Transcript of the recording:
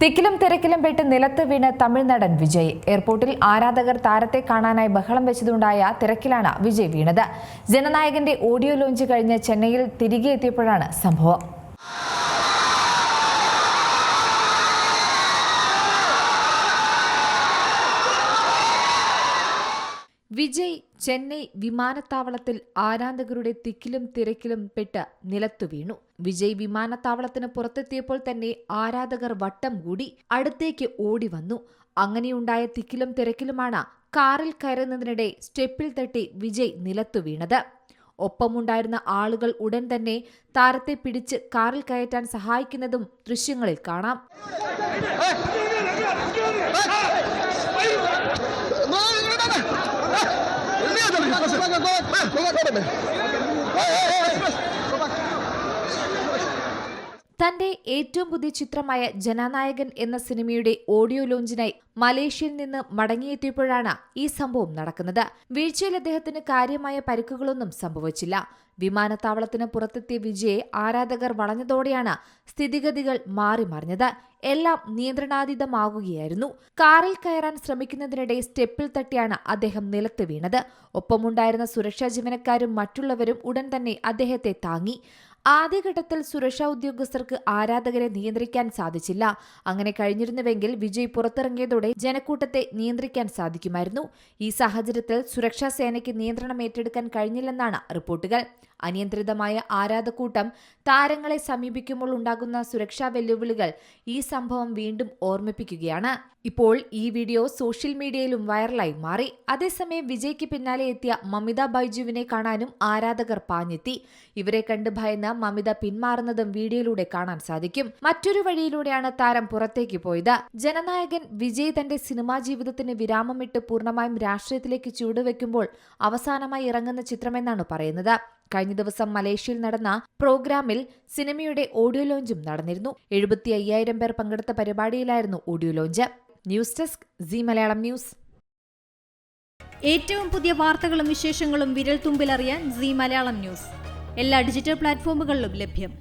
തിക്കിലും തിരക്കിലും പെട്ട് നിലത്ത് വീണ് തമിഴ് നടൻ വിജയ്. എയർപോർട്ടിൽ ആരാധകർ താരത്തെ കാണാനായി ബഹളം വെച്ചതുണ്ടായ തിരക്കിലാണ് വിജയ് വീണത്. ജനനായകന്റെ ഓഡിയോ ലോഞ്ച് കഴിഞ്ഞ് ചെന്നൈയിൽ തിരികെ എത്തിയപ്പോഴാണ് സംഭവം. വിജയ് ചെന്നൈ വിമാനത്താവളത്തിൽ ആരാധകരുടെ തിക്കിലും തിരക്കിലും പെട്ട് നിലത്തു വീണു. വിജയ് വിമാനത്താവളത്തിന് പുറത്തെത്തിയപ്പോൾ തന്നെ ആരാധകർ വട്ടം കൂടി അടുത്തേക്ക് ഓടി വന്നു. അങ്ങനെയുണ്ടായ തിക്കിലും തിരക്കിലുമാണ് കാറിൽ കയറുന്നതിനിടെ സ്റ്റെപ്പിൽ തട്ടി വിജയ് നിലത്തു വീണത്. ഒപ്പമുണ്ടായിരുന്ന ആളുകൾ ഉടൻ തന്നെ താരത്തെ പിടിച്ച് കാറിൽ കയറ്റാൻ സഹായിക്കുന്നതും ദൃശ്യങ്ങളിൽ കാണാം. തന്റെ ഏറ്റവും പുതിയ ചിത്രമായ ജനനായകൻ എന്ന സിനിമയുടെ ഓഡിയോ ലോഞ്ചിനായി മലേഷ്യയിൽ നിന്ന് മടങ്ങിയെത്തിയപ്പോഴാണ് ഈ സംഭവം നടക്കുന്നത്. വീഴ്ചയിൽ അദ്ദേഹത്തിന് കാര്യമായ പരിക്കുകളൊന്നും സംഭവിച്ചില്ല. വിമാനത്താവളത്തിന് പുറത്തെത്തിയ വിജയെ ആരാധകർ വളഞ്ഞതോടെയാണ് സ്ഥിതിഗതികൾ മാറിമറിഞ്ഞത്. എല്ലാം നിയന്ത്രണാതീതമാകുകയായിരുന്നു. കാറിൽ കയറാൻ ശ്രമിക്കുന്നതിനിടെ സ്റ്റെപ്പിൽ തട്ടിയാണ് അദ്ദേഹം നിലത്ത് വീണത്. ഒപ്പമുണ്ടായിരുന്ന സുരക്ഷാ ജീവനക്കാരും മറ്റുള്ളവരും ഉടൻ തന്നെ അദ്ദേഹത്തെ താങ്ങി. ആദ്യഘട്ടത്തിൽ സുരക്ഷാ ഉദ്യോഗസ്ഥർക്ക് ആരാധകരെ നിയന്ത്രിക്കാൻ സാധിച്ചില്ല. അങ്ങനെ കഴിഞ്ഞിരുന്നുവെങ്കിൽ വിജയ് പുറത്തിറങ്ങിയതോടെ ജനക്കൂട്ടത്തെ നിയന്ത്രിക്കാൻ സാധിക്കുമായിരുന്നു. ഈ സാഹചര്യത്തിൽ സുരക്ഷാ സേനയ്ക്ക് നിയന്ത്രണം ഏറ്റെടുക്കാൻ കഴിഞ്ഞില്ലെന്നാണ് റിപ്പോർട്ടുകൾ. അനിയന്ത്രിതമായ ആരാധകൂട്ടം താരങ്ങളെ സമീപിക്കുമ്പോൾ ഉണ്ടാകുന്ന സുരക്ഷാ വെല്ലുവിളികൾ ഈ സംഭവം വീണ്ടും ഓർമ്മിപ്പിക്കുകയാണ്. ഇപ്പോൾ ഈ വീഡിയോ സോഷ്യൽ മീഡിയയിലും വൈറലായി മാറി. അതേസമയം വിജയ്ക്ക് പിന്നാലെ എത്തിയ മമിത ബൈജുവിനെ കാണാനും ആരാധകർ പാഞ്ഞെത്തി. ഇവരെ കണ്ട് ഭയന്ന് മമിത പിന്മാറുന്നതും വീഡിയോയിലൂടെ കാണാൻ സാധിക്കും. മറ്റൊരു വഴിയിലൂടെയാണ് താരം പുറത്തേക്ക് പോയത്. ജനനായകൻ വിജയ് തന്റെ സിനിമാ ജീവിതത്തിന് വിരാമമിട്ട് പൂർണ്ണമായും രാഷ്ട്രീയത്തിലേക്ക് ചുവടുവെക്കുമ്പോൾ അവസാനമായി ഇറങ്ങുന്ന ചിത്രമെന്നാണ് പറയുന്നത്. കഴിഞ്ഞ ദിവസം മലേഷ്യയിൽ നടന്ന പ്രോഗ്രാമിൽ സിനിമയുടെ ഓഡിയോ ലോഞ്ചും നടന്നിരുന്നു. 75,000 പേർ പങ്കെടുത്ത പരിപാടിയിലായിരുന്നു audio launch. News desk Zee Malayalam news. ഏറ്റവും പുതിയ വാർത്തകളും വിശേഷങ്ങളും വിരൽ തുമ്പിലറിയാൻ സീ മലയാളം ന്യൂസ് എല്ലാ ഡിജിറ്റൽ പ്ലാറ്റ്ഫോമുകളിലും ലഭ്യം.